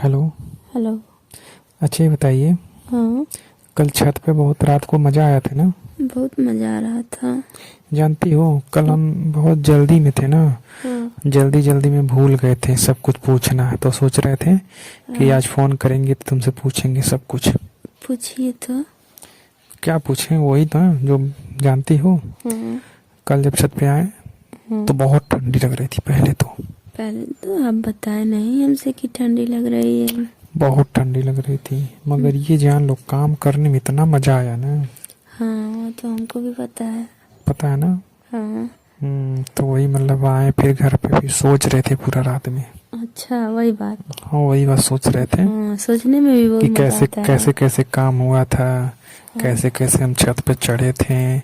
Hello. Hello. अच्छा ये बताइए, हाँ, कल छत पे बहुत रात को मज़ा आया था ना? बहुत मजा आ रहा था। जानती हो कल हम बहुत जल्दी में थे ना, हाँ। जल्दी जल्दी में भूल गए थे सब कुछ पूछना, तो सोच रहे थे कि हाँ, आज फ़ोन करेंगे तो तुमसे पूछेंगे सब कुछ। पूछिए तो। क्या पूछें, वही तो जो जानती हो। हाँ। कल जब छत पे आए हाँ, तो बहुत ठंडी लग रही थी पहले तो। पहले तो आप बताए नहीं हमसे कि ठंडी लग रही है। बहुत ठंडी लग रही थी, मगर ये जान लो काम करने में इतना मज़ा आया ना। हाँ, वो तो हमको भी पता है। पता है ना। हाँ। तो वही मतलब आए फिर घर पे भी सोच रहे थे पूरा रात में। अच्छा, वही बात। हाँ वही बात सोच रहे थे हाँ, सोचने में भी बहुत कि मजा कैसे आता है। कैसे कैसे काम हुआ था, हाँ। कैसे कैसे हम छत पे चढ़े थे,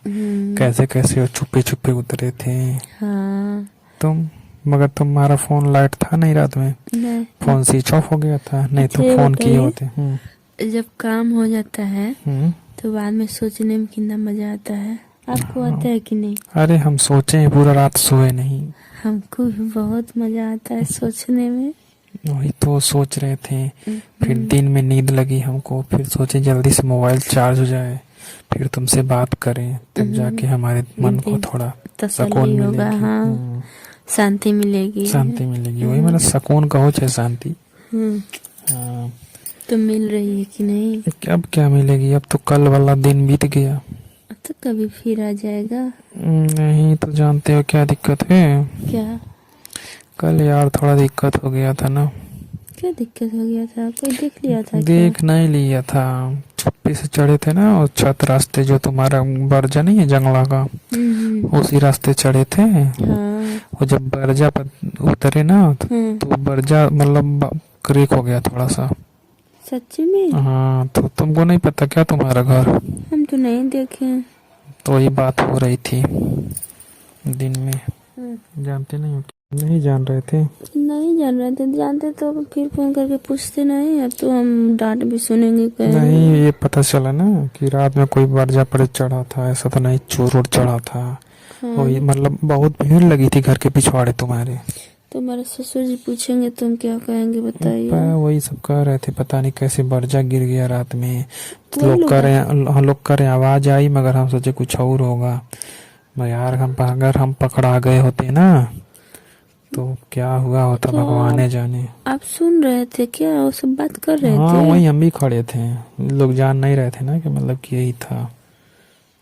कैसे कैसे छुपे छुपे उतरे थे। हाँ। तुम मगर तुम्हारा फोन लाइट था नहीं रात में, नहीं। फोन स्विच ऑफ हो गया था, नहीं तो अच्छा, ये फोन किए बताइए, होते। जब काम हो जाता है हम्म। तो बाद में सोचने में कितना मजा आता है। आपको हाँ, आता है कि नहीं? अरे हम सोचे पूरा रात सोए नहीं। हमको भी बहुत मजा आता है सोचने में। वही तो सोच रहे थे। फिर हम्म। दिन में नींद लगी हमको, फिर सोचे जल्दी से मोबाइल चार्ज हो जाए, फिर तुमसे बात करें, तब जाके हमारे मन को दिन थोड़ा सुकून तसल्ली होगा। मिलेगी। हाँ, शांति मिलेगी। शांति मिलेगी, वही मतलब सुकून कहो चाहे शांति। हम्म। हाँ। तो मिल रही है कि नहीं? अब क्या मिलेगी, अब तो कल वाला दिन बीत गया। तो कभी फिर आ जाएगा। नहीं तो जानते हो क्या दिक्कत है? क्या? कल यार थोड़ा दिक्कत हो गया था ना। क्या दिक्कत हो गया था? कोई देख लिया था क्या? देख नहीं लिया था, छुप्पी से चढ़े थे ना, और छत रास्ते जो तुम्हारा बर्जा नहीं है जंगला का, उसी रास्ते चढ़े थे। हाँ। और जब बर्जा पर उतरे ना तो बर्जा मतलब क्रेक हो गया थोड़ा सा। सच्ची में? हाँ तो तुमको नहीं पता क्या तुम्हारा घर? हम तो नहीं देखे। तो ये बात हो रही थी दिन में। जानते नहीं हो? नहीं जान रहे थे? नहीं जान रहे थे, जानते तो फिर फोन करके पूछते नहीं। अब तो हम डांट भी सुनेंगे नहीं, कहेंगे। ये पता चला ना कि रात में कोई बर्जा पर चढ़ा था, ऐसा तो नहीं, चोर उड़ चढ़ा था। और ये मतलब बहुत भीड़ लगी थी घर के पिछवाड़े तुम्हारे। तो हमारे ससुर जी पूछेंगे तो हम क्या कहेंगे बताइए? वही सब कह रहे थे, पता नहीं कैसे बर्जा गिर गया रात में। तो वही लोग लोग कह रहे हैं, हम लोग कह रहे हैं आवाज आई, मगर हम सोचे कुछ और होगा। मैं यार अगर हम पकड़ा गए होते ना तो क्या हुआ होता तो भगवान जाने। आप सुन रहे थे क्या? वो सब बात कर रहे हाँ थे? वही हम भी खड़े थे, लोग जान नहीं रहे थे ना कि मतलब कि यही था।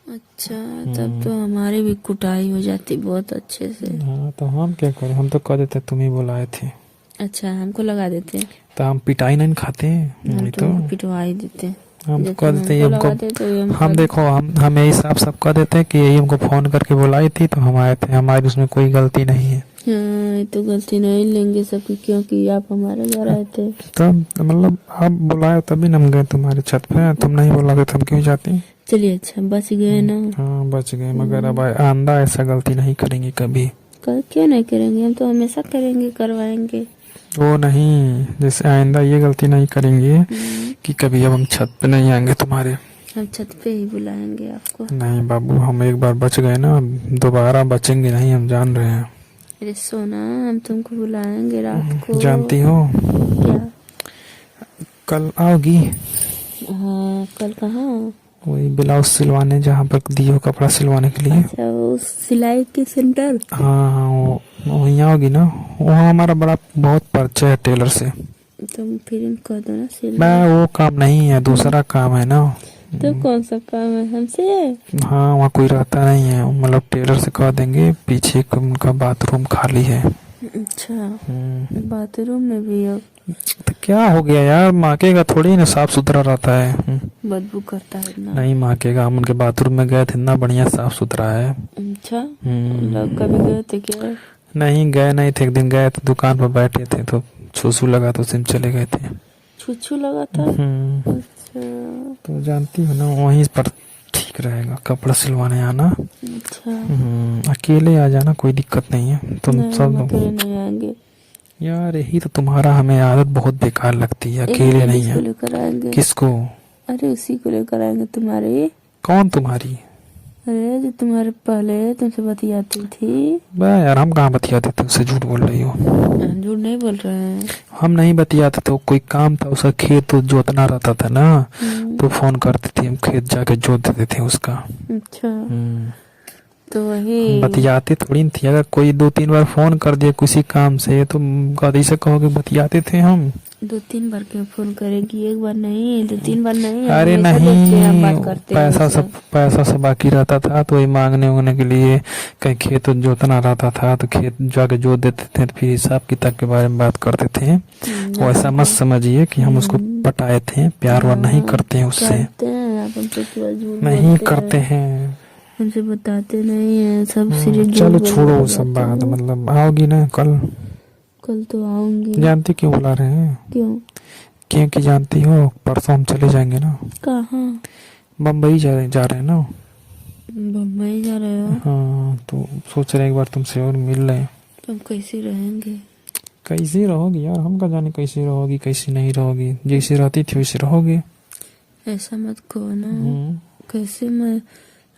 अच्छा, तब तो हमारी भी कुटाई हो जाती बहुत अच्छे से। हाँ तो हम क्या करें, हम तो कह देते तुम ही बुलाए थे। अच्छा, हमको लगा देते। तो हम पिटाई नहीं खाते, हम नहीं तो तो हमको पिटवा ही देते। हम जब कह तुम देते हमको हमको। लगाते तो ये हम हम देखो हम यही साफ साफ कह देते कि यही हमको फोन करके बुलाई थी तो हम आए थे, हमारी उसमें कोई गलती नहीं है। हाँ, ये तो गलती नहीं लेंगे सबकी, क्योंकि आप हमारे घर आए थे। तो मतलब आप बुलाए तभी ना हम गए तुम्हारे छत पे, तुम नहीं बुलाते तो हम क्यों जाते? चलिए, अच्छा बच गए ना। हाँ बच गए, मगर अब आंदा ऐसा गलती नहीं करेंगे कभी। कल क्यों नहीं करेंगे? हम तो हमेशा करेंगे, करवाएंगे। वो नहीं, जैसे आइंदा ये गलती नहीं करेंगे कि कभी अब हम छत पे नहीं आएंगे तुम्हारे। हम छत पे ही बुलाएंगे आपको। नहीं बाबू, हम एक बार बच गए ना, दोबारा बचेंगे नहीं, हम जान रहे हैं। अरे सोना, हम तुमको बुलाएंगे रात को। जानती हो क्या? कल आओगी? हाँ, कल कहाँ? वही ब्लाउज सिलवाने जहाँ पर दिए हो कपड़ा सिलवाने के लिए। अच्छा, वो सिलाई के सेंटर। हाँ हाँ वो वहीं आओगी ना, वहाँ हमारा बड़ा बहुत परिचय है टेलर से। तुम फिर इनको दो ना सिल। मैं वो काम नहीं है, दूसरा काम है ना। तो कौन सा काम है हमसे? हाँ वहाँ कोई रहता नहीं है, मतलब टेलर से कह देंगे, पीछे उनका बाथरूम खाली है। अच्छा, बाथरूम में भी हो? तो क्या हो गया यार, माकेगा थोड़ी ना, साफ सुथरा रहता है। बदबू करता है ना? नहीं माकेगा, हम उनके बाथरूम में गए थे, इतना बढ़िया साफ सुथरा है। अच्छा, लोग कभी गए थे क्या? नहीं गए नहीं थे, एक दिन गए थे, दुकान पर बैठे थे तो छूछू लगा तो सिम चले गए थे। छुछू लगा था? अच्छा। तो जानती हो ना, वहीं पर ठीक रहेगा कपड़ा सिलवाने आना। अच्छा, अकेले आ जाना, कोई दिक्कत नहीं है, तुम नहीं, सब हम अकेले नहीं आएंगे। यार यही तो तुम्हारा हमें आदत बहुत बेकार लगती है, अकेले नहीं को है। लेकर आएंगे। किसको? अरे उसी को लेकर आएंगे, तुम्हारे। कौन तुम्हारी? अरे जो तुम्हारे पहले तुमसे बतियाती थी। बा यार हम कहाँ बतियाते थे उससे, झूठ बोल रही हो। झूठ नहीं बोल रहे हैं। हम नहीं बतियाते थे, कोई काम था उसका, खेत तो जोतना रहता था ना, तो फोन करती थी, हम खेत जाके जोत देते थे उसका। अच्छा तो वही हम बतियाते थोड़ी न थी। अगर कोई 2-3 बार फोन कर दिया किसी काम से तो कभी से कहोगे बतियाते थे हम। 2-3 बार क्यों फोन करेगी, एक बार नहीं 2-3 बार नहीं, अरे हमेशा देखते हैं, हम बात नहीं, करते हैं उनसे। पैसा सब बाकी रहता था तो वही मांगने उंगने के लिए, कहीं खेत जोतना रहता था तो खेत जाके जोत देते थे, तो फिर हिसाब किताब के बारे में बात करते थे। वैसा मत समझिए कि हम उसको पटाए थे, प्यार वार नहीं करते हैं उससे, करते हैं आप हमसे पूरा झूठ नहीं बोलते करते हैं। हमसे बताते नहीं है, सब सिर्फ चलो झूठ छोड़ो वो बोल सब जाते बात, हैं। मतलब आओगी ना कल? कल तो आऊंगी। जानती क्यों बुला रहे हैं? क्यों? क्योंकि जानती हो परसों हम चले जाएंगे ना, कहाँ? बम्बई जा रहे हैं ना। बम्बई जा रहे हो? हाँ तो सोच रहे हैं एक बार तुमसे और मिल लें। तुम कैसे रहेंगे? कैसी रहोगी यार, हम का जाने कैसी रहोगी कैसी नहीं रहोगी, जैसी रहती थी वैसे रहोगी। ऐसा मत कहो ना। कैसे मैं,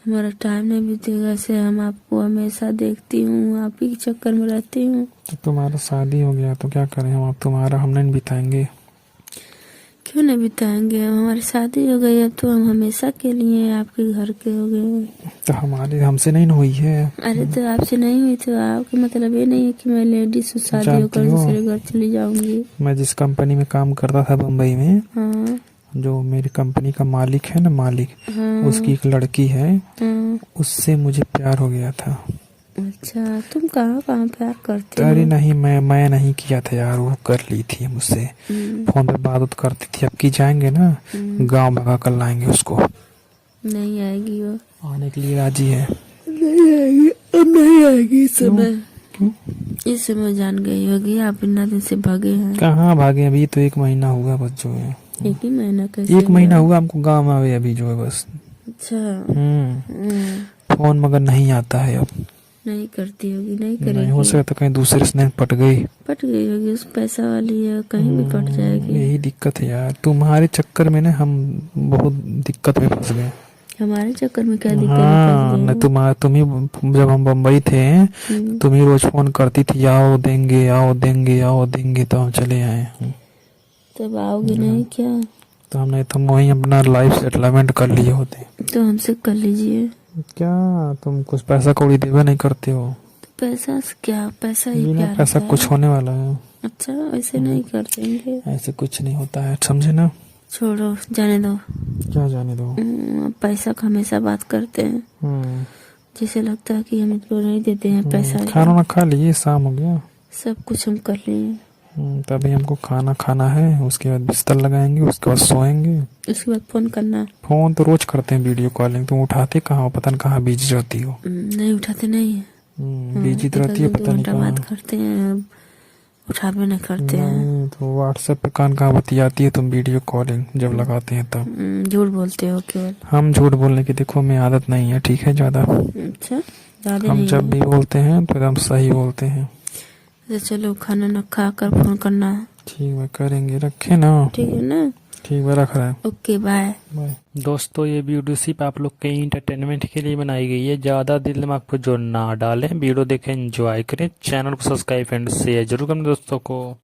हमारा टाइम नहीं बीतेगा ऐसे, हम आपको हमेशा देखती हूँ, आप ही के चक्कर में रहती हूँ। तो तुम्हारा शादी हो गया तो क्या करें हम, अब तुम्हारा हम नहीं बिताएंगे? क्यों नहीं बिताएंगे, हमारी शादी हो गई है तो हम हमेशा के लिए आपके घर के हो गए। तो हमारे हमसे नहीं न हुई है। अरे तो आपसे नहीं हुई तो आपका मतलब ये नहीं है कि मैं लेडीज शादी जानती होकर हो, दूसरे घर चली जाऊंगी। मैं जिस कंपनी में काम करता था बम्बई में, हाँ जो मेरी कंपनी का मालिक है ना, मालिक, हाँ उसकी एक लड़की है, हाँ। उससे मुझे प्यार हो गया था। अच्छा तुम कहाँ कहाँ प्यार करते अरे हो? नहीं, मैं नहीं किया था यार, वो कर ली थी मुझसे, फोन पे बात करती थी। अब की जाएंगे ना गांव भगा कर लाएंगे उसको। नहीं आएगी वो, आने के लिए राजी है। नहीं आएगी, अब नहीं आएगी इस समय। क्यों? इस समय जान गई होगी, आप इतना दिन से भागे हैं। कहाँ भागे, अभी तो 1 महीना हुआ बस जो है। 1 ही महीना कैसे? 1 महीना हुआ हमको गांव में आवे अभी जो है बस। अच्छा फोन मगर नहीं आता है अब। नहीं करती होगी, नहीं नहीं हो करेगी। सकता कहीं दूसरे से नहीं पट गई। पट गई होगी, उस पैसा वाली है, कहीं भी पट जाएगी। यही दिक्कत है यार, तुम्हारे चक्कर में ना हम बहुत दिक्कत में फंस गए। हमारे चक्कर में क्या दिक्कत हाँ है? न तुम ही, जब हम बम्बई थे तुम ही रोज फोन करती थी, आओ देंगे आओ देंगे आओ देंगे, तो हम चले आए। तब आओगे नहीं क्या? तो हमने तो वहीं अपना लाइफ सेटलमेंट कर लिए होते। तो हमसे कर लीजिए। क्या तुम कुछ पैसा कौड़ी देवे नहीं करते हो? तो पैसा से क्या, पैसा ही बिना प्यार पैसा होता कुछ है। होने वाला है? अच्छा ऐसे नहीं कर देंगे। ऐसे कुछ नहीं होता है, समझे ना। छोड़ो जाने दो। क्या जाने दो? पैसा का हमेशा बात करते हैं, जैसे लगता है कि हम इनको नहीं देते हैं पैसा। खाना ना खा लिए, शाम हो गया। सब कुछ हम कर लिए। तभी हमको खाना खाना है, उसके बाद बिस्तर लगाएंगे, उसके बाद सोएंगे। उसके बाद फोन करना। फोन तो रोज करते हैं, वीडियो कॉलिंग, तुम उठाते कहाँ हो, पता नहीं कहाँ बिजी रहती हो। नहीं उठाते नहीं है। बिजी तो रहती है, पता नहीं बात कहाँ। करते हैं, उठावे नहीं करते हैं। नहीं तो व्हाट्सएप पे कहाँ बतियाती है तुम, वीडियो कॉलिंग जब लगाते हैं तब। झूठ बोलते हो केवल। हम झूठ बोलने की देखो हमें आदत नहीं है, ठीक है ज्यादा। अच्छा ज्यादा हम नहीं जब भी बोलते हैं तो एकदम सही बोलते हैं। है। चलो खाना न खा कर फोन करना। ठीक है करेंगे, रखे ना। ठीक है ना? ठीक है रख रहे हैं। Okay bye. दोस्तों ये वीडियो सिर्फ आप लोग के इंटरटेनमेंट के लिए बनाई गई है, ज़्यादा दिल दिमाग पर जोर ना डालें, वीडियो देखें एंजॉय करें, चैनल को सब्सक्राइब एंड शेयर जरूर करें दोस्तों को।